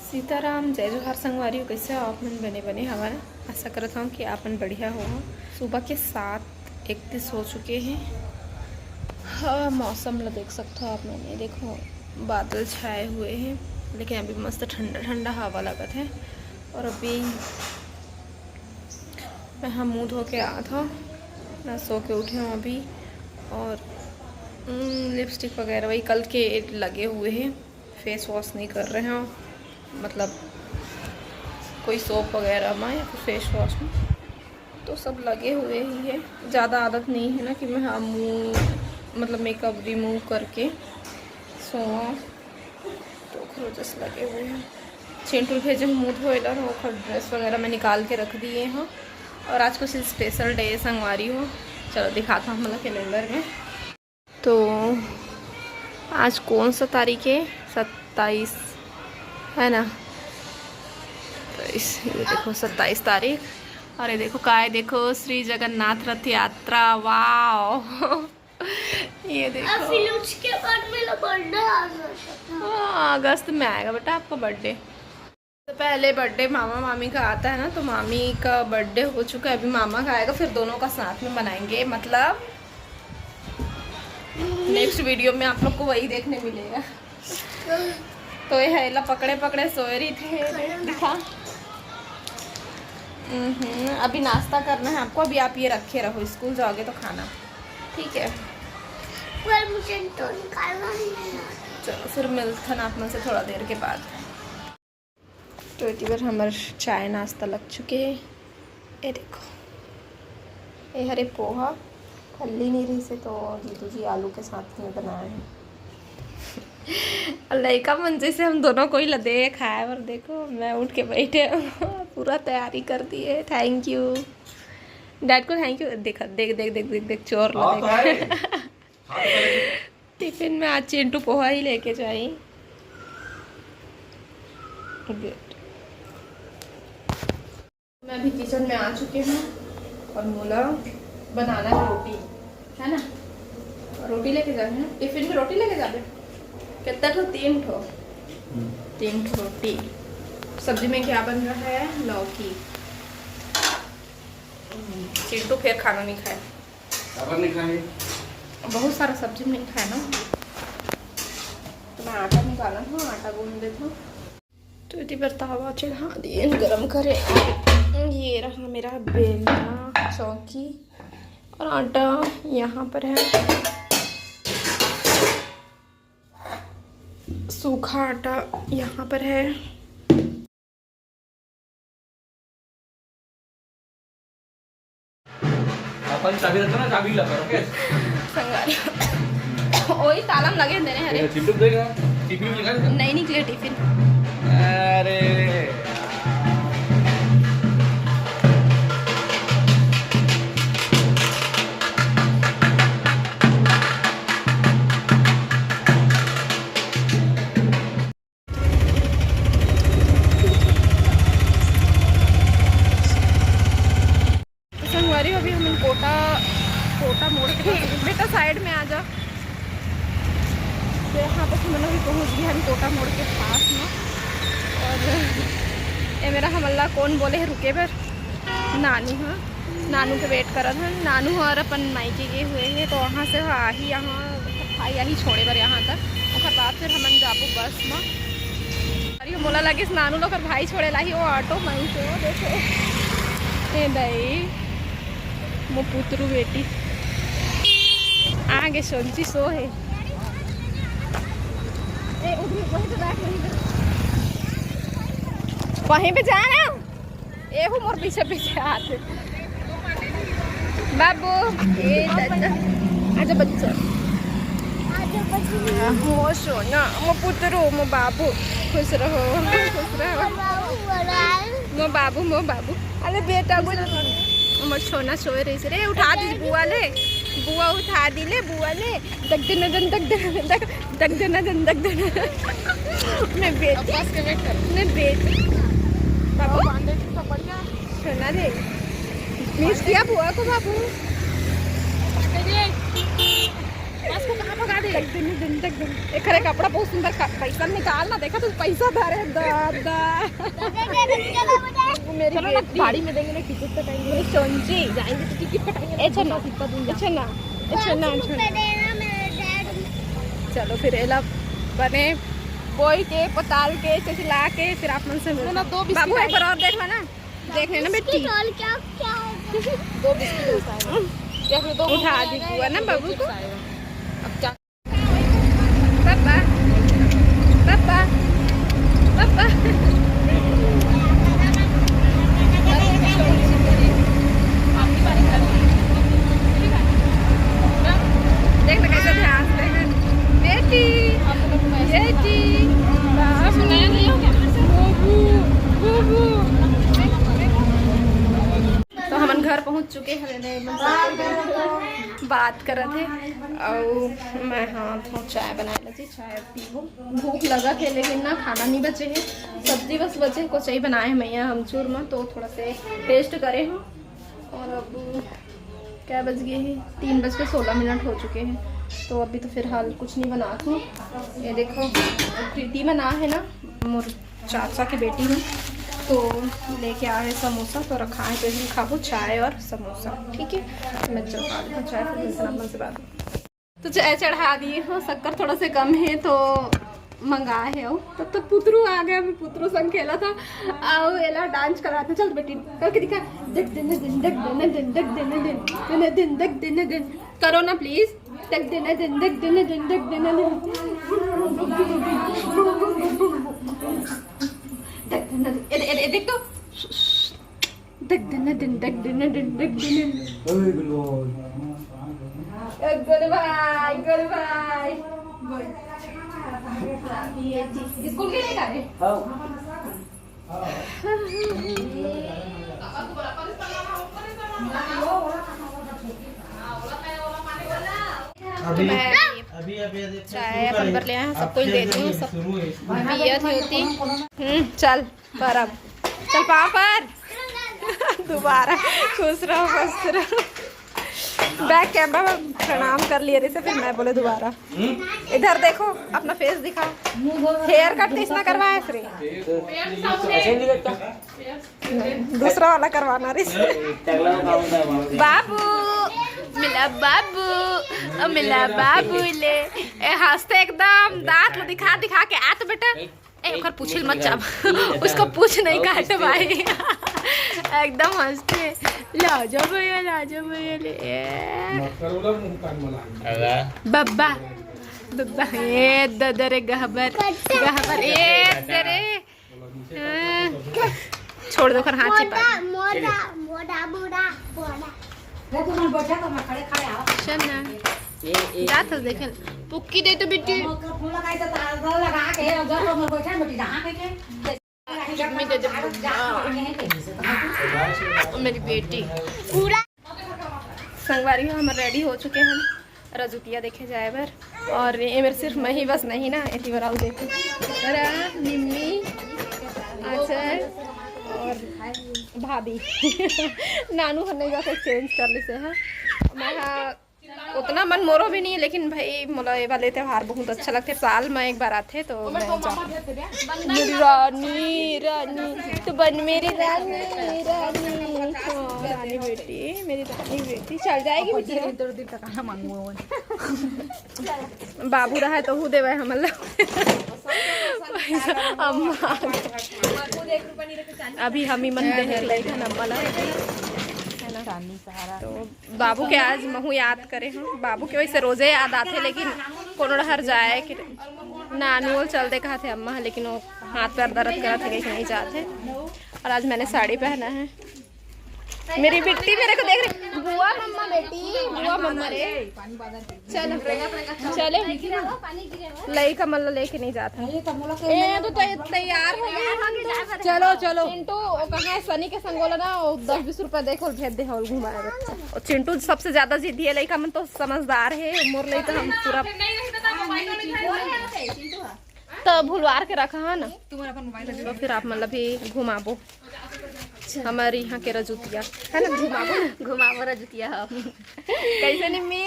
सीताराम जय जोहार संगवारी, कैसे हो आप मन? बने बने हमारा आशा करता हूँ कि आपन बढ़िया हो। सुबह के 7:31 हो चुके हैं। हाँ, मौसम ला देख सकते हो आप मैंने, देखो बादल छाए हुए हैं, लेकिन अभी मस्त ठंडा ठंडा हवा लगत है। और अभी मैं हाँ मुँह धो के आया था ना, सो के उठे हूँ अभी। और लिपस्टिक वगैरह वही कल के लगे हुए हैं। फेस वॉश नहीं कर रहे हैं, मतलब कोई सोप वगैरह में या फिर फेस वॉश में, तो सब लगे हुए ही है। ज़्यादा आदत नहीं है ना कि मैं हाँ मुँह मतलब मेकअप रिमूव करके सोवा, तो खरोचस लगे हुए हैं। चिंटू भेजे मुँह धोएला, वो ड्रेस वगैरह मैं निकाल के रख दिए हैं। और आज कुछ स्पेशल डे संगवारी हो, चलो दिखाता हूँ मतलब कैलेंडर में। तो आज कौन सा तारीख है? 27 है ना? तो ये देखो 27 तारीख। और ये देखो काय, देखो श्री जगन्नाथ रथ यात्रा। वाह ये देखो फिर उसके बाद मेरा बर्थडे आ जाता है। हाँ, अगस्त में आएगा बेटा आपका बर्थडे। तो पहले बर्थडे मामा मामी का आता है ना, तो मामी का बर्थडे हो चुका है, अभी मामा का आएगा, फिर दोनों का साथ में बनाएंगे। मतलब नेक्स्ट वीडियो में आप लोग को वही देखने मिलेगा। तो ये हैला पकड़े पकड़े सोए रही थे, दिखा। अभी नाश्ता करना है आपको, अभी आप ये रखे रहो, स्कूल जाओगे तो खाना, ठीक है? पर मुझे तो निकालना ही है। चलो फिर मिलते हैं आप में से थोड़ा देर के बाद। तो इतनी बार हमारे चाय नाश्ता लग चुके हैं। ये देखो ये हरे पोहा खल्ली नहीं रही से, तो दीदू जी आलू के साथ में बनाए हैं। लड़का मन जैसे हम दोनों को ही लदे खाए। और देखो मैं उठ के बैठे पूरा तैयारी कर दी है। थैंक यू डैड को, थैंक यू। देख देख देख देख देख देख चोर लगे। टिफिन में आज चिंटू पोहा ही लेके जाए। गुड। मैं भी किचन में आ चुकी हूँ और बोला बनाना है रोटी, है ना? रोटी लेके जाए ना, टिफिन में रोटी लेके जाए। कितना ठो? 3 ठो। 3 ठो रोटी। सब्जी में क्या बन रहा है? लौकी। चिंटू फिर खाना नहीं खाए, नहीं खाए, बहुत सारा सब्जी नहीं खाया ना, तो मैं आटा निकाला था, आटा गूंद देता हूँ। तो इतनी बार तवा चढ़ा दिए गरम करे। ये रहा मेरा बेलना, चौकी, और आटा यहाँ पर है, सूखा आटा यहाँ पर है। अपन चाबी रखो ना, चाबी लगा ओके संगारी वही ताला में लगे देने हरे। टिफिन देगा, टिफिन लिखा है नहीं निकले टिफिन। अरे संगवारी अभी हम कोटा कोटा मोड़ के बेटा साइड में आ जा। तो यहाँ पर हम लोग पहुँच गए हम कोटा मोड़ के पास में। और ये मेरा हमला कौन बोले है रुके पर? नानू। हाँ, नानू के वेट कर रहा था। नानू और अपन मायके गए हुए हैं, तो वहाँ से ही यहाँ भाई यही छोड़े बर यहाँ तक, और बाद फिर हम जाबो बस में। अरे मोला लगे नानू लोग भाई छोड़े ला ही वो ऑटो माई से। देखो ए दई मो पुत्रु बेटी आगे सोची सो है। ए उधर वहीं पे बैठ, वहीं पे जाना। ए वो मोर पीछे पीछे आते बाबू। ए दादा आजा बच्चा, मो सोना, मो पुत्रु, मो बाबू, खुश रहो खुश रहो। मो बाबू, मो बाबू। अरे बेटा मोर सोना सोए रही से रे। उठा दी बुआ ले, बुआ उठा दी ले, बुआ ले। दग देना दन दग देना दग देना दन दग देना। मैं बेटी बाबू सोना रे, मिस किया बुआ को बाबू। को कहाँ भगा दे दिन तक एक खरे कपड़ा बहुत सुंदर पैसा निकाल ना देखा तू पैसा धरे दादा मेरी गाड़ी में देंगे ना टिकट कटाएंगे सोनजी जाएंगे तो टिकट कटाएंगे अच्छा ना चलो फिर एला बने बोई के पताल के चिल्ला के फिर आप मन से मिलना दो बाबू एक बार और देखना ना देख लेना बेटी क्या दो बिस्किट या फिर दो उठा दी हुआ ना बाबू को अब क्या पापा पापा पापा देखना कैसे ध्यान से बेटी बेटी सुनाया नहीं हो क्या तो हम घर पहुंच चुके हैं बात कर रहे थे और मैं हाँ तो चाय बनाए लगी चाय पीबो भूख लगा थे लेकिन ना खाना नहीं बचे है सब्जी बस बचे कुछ ही बनाए हैं मैया हमचूर में तो थोड़ा से टेस्ट करे हैं और अब क्या बज गए हैं 3:16 हो चुके हैं तो अभी तो फिलहाल कुछ नहीं बनाती हूँ। ये देखो प्रीति में ना है ना मोर चाचा की बेटी हूँ तो लेके आए समोसा तो रखा है तो खाओ चाय और समोसा ठीक है मैं चढ़ा दूँ चाय फिर से बात तो चाय चढ़ा दिए हो शक्कर थोड़ा से कम है तो मंगाए है तब तक पुतरू आ गया मैं पुतरू संग खेला था आओ एला डांस कराते चल बेटी करके दिखा देख दिन दिन देख दिन दिन देख दिन दिन दिन दिन देख दिन दिन करो ना प्लीज देख दिन दिन देख दिन दिन देख दिन दिन देख तो देख दिन दिन देख दिन दिन देख दिन गुड बाय स्कूल के नहीं गए चाय अपन पर ले आए सब कुछ देती हूँ सब पियत होती चल पर अब चल पाँव पर दोबारा खुश रहो मस्त रहो बैक कैमरा में प्रणाम कर लिए थे फिर मैं बोले दोबारा इधर देखो अपना फेस दिखाओ हेयर कट किस ना करवाया फ्री दूसरा वाला करवाना रे बाबू मिला बाबू ले हंसते एकदम दांत लो दिखा दिखा के आ तो बेटा ओकर पूछिल मत जाब उसको पूछ नहीं काट भाई एकदम हंसते लाजो भैया ले बब्बा बब्बा ए ददरे गहबर ए दरे छोड़ दो कर हाथ चिपा मोड़ा मोड़ा मोड़ा मोड़ा चल ना जात देखे पुक्की दे तो बेटी मेरी बेटी संगवारी हम रेडी हो चुके हैं रजुतिया देखे जाए बार और ये मेरे सिर्फ मैं ही बस नहीं ना इतनी बार देखे निम्मी आचर और भाभी नानू हमने जाकर चेंज कर ली से है मैं उतना मन मोरो भी नहीं है लेकिन भाई मोला ये वाले त्योहार बहुत अच्छा लगते साल में एक बार आते तो मैं मेरी रानी रानी तो बन मेरी रानी रानी रानी बेटी मेरी रानी बेटी चल जाएगी बाबू रहा है तो हु देवे हम अभी हम ही मन देख लेगा नम्मला तो बाबू के आज महू याद करे हम बाबू के वैसे रोजे याद आते लेकिन कोनो हर जाए कि नानू चलते कहा थे अम्मा लेकिन वो हाथ पैर दर्द करा थे कि नहीं चाहते और आज मैंने साड़ी पहना है मेरी बेटी मेरे को देख रही बुआ मम्मा बेटी बुआ मम्मा रे चल चले लई का मल्ला लेके नहीं जाता ए तो तैयार हो गया चलो चलो चिंटू कहाँ है सनी के संगोला ना 10-20 रुपए देखो भेज दे हॉल घुमाए बच्चा और चिंटू सबसे ज्यादा जिद्दी है लड़का मन तो समझदार है मोर लई तो हम पूरा तो भूलवार के रखा है ना तो फिर आप मतलब भी घुमाबो हमारे यहाँ के रजुतिया है ना, घुमाओ रजुतिया हो। कैसे निम्मी?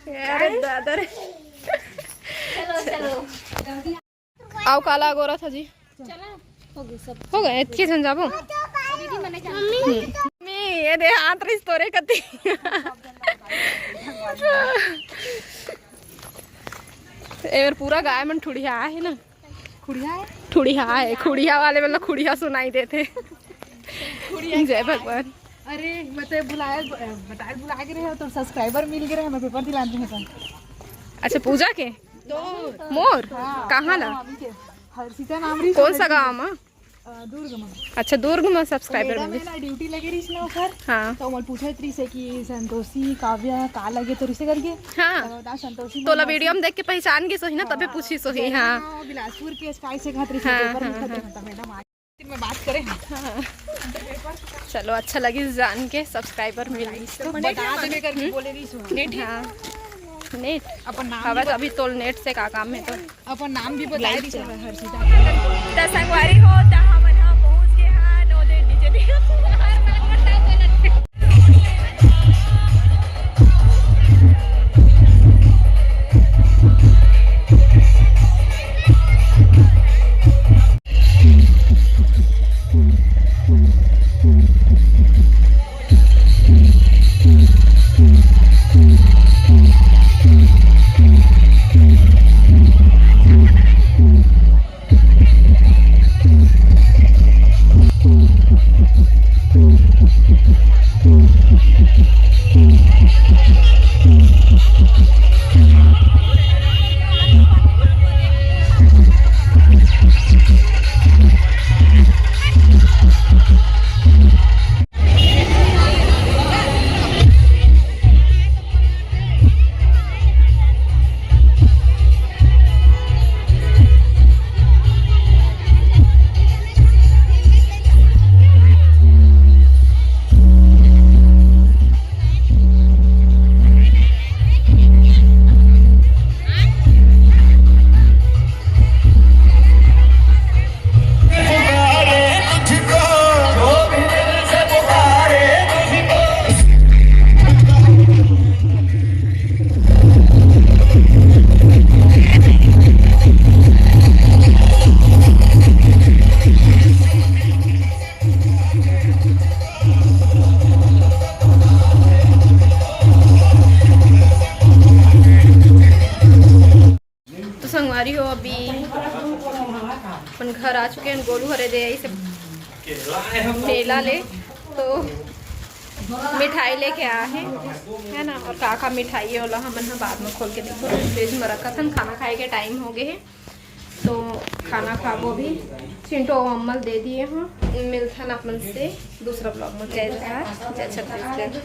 अरे दादा रे, चलो चलो आओ काला गोरा था जी, हो गए सब। हो गए के जन जाबो दीदी मैंने मी ये दे हाथ रिस तोरे कती एवर पूरा गाय मन ठुड़िया है ना, ठुड़िया है, खुड़िया वाले मतलब खुड़िया सुनाई देते। जय भगवान। अरे मैं तो बुला के रहे हो तो सब्सक्राइबर मिल गए हमें, पेपर दिलाते हैं। अच्छा पूजा के मोर कहाँ ला? हर्षिता नाम रही, कौन सा गाँव में? दुर्ग में। अच्छा दुर्ग में सब्सक्राइबर मिले। मेरा ड्यूटी लगे रही ना ऊपर, हाँ तो मैं पूछा रही से कि संतोषी काव्या का लगे तो रिश्ते करके। हाँ तो संतोषी तो वीडियो में देख के पहचान के सोही ना, तबे पूछी सोही। हाँ बिलासपुर के स्काई से खातिर पेपर लिखते हैं, तो मैडम आज में बात करें। चलो अच्छा लगी जान के, सब्सक्राइबर मिल गई तो बता देने करके बोले रही सो। नेट। हाँ नेट अपन नाम हवा अभी तो नेट से का काम है, तो अपन नाम भी बता दी हर्षिता। संगवारी हो पहुंच गए। हाँ नो दे नीचे संगवारी हो। अभी अपन घर आ चुके हैं, गोलू हरे दे से मेला ले तो मिठाई लेके आए हैं, है ना। और काका मिठाई है वाला हमन बाद में खोल के देखो, फ्रिज में रखा था। खाना खाए के टाइम हो गए हैं तो खाना खाबो भी। चिंटो अम्मल दे दिए हैं। मिलता अपन से दूसरा ब्लॉग में। जय जय छत्तीसगढ़।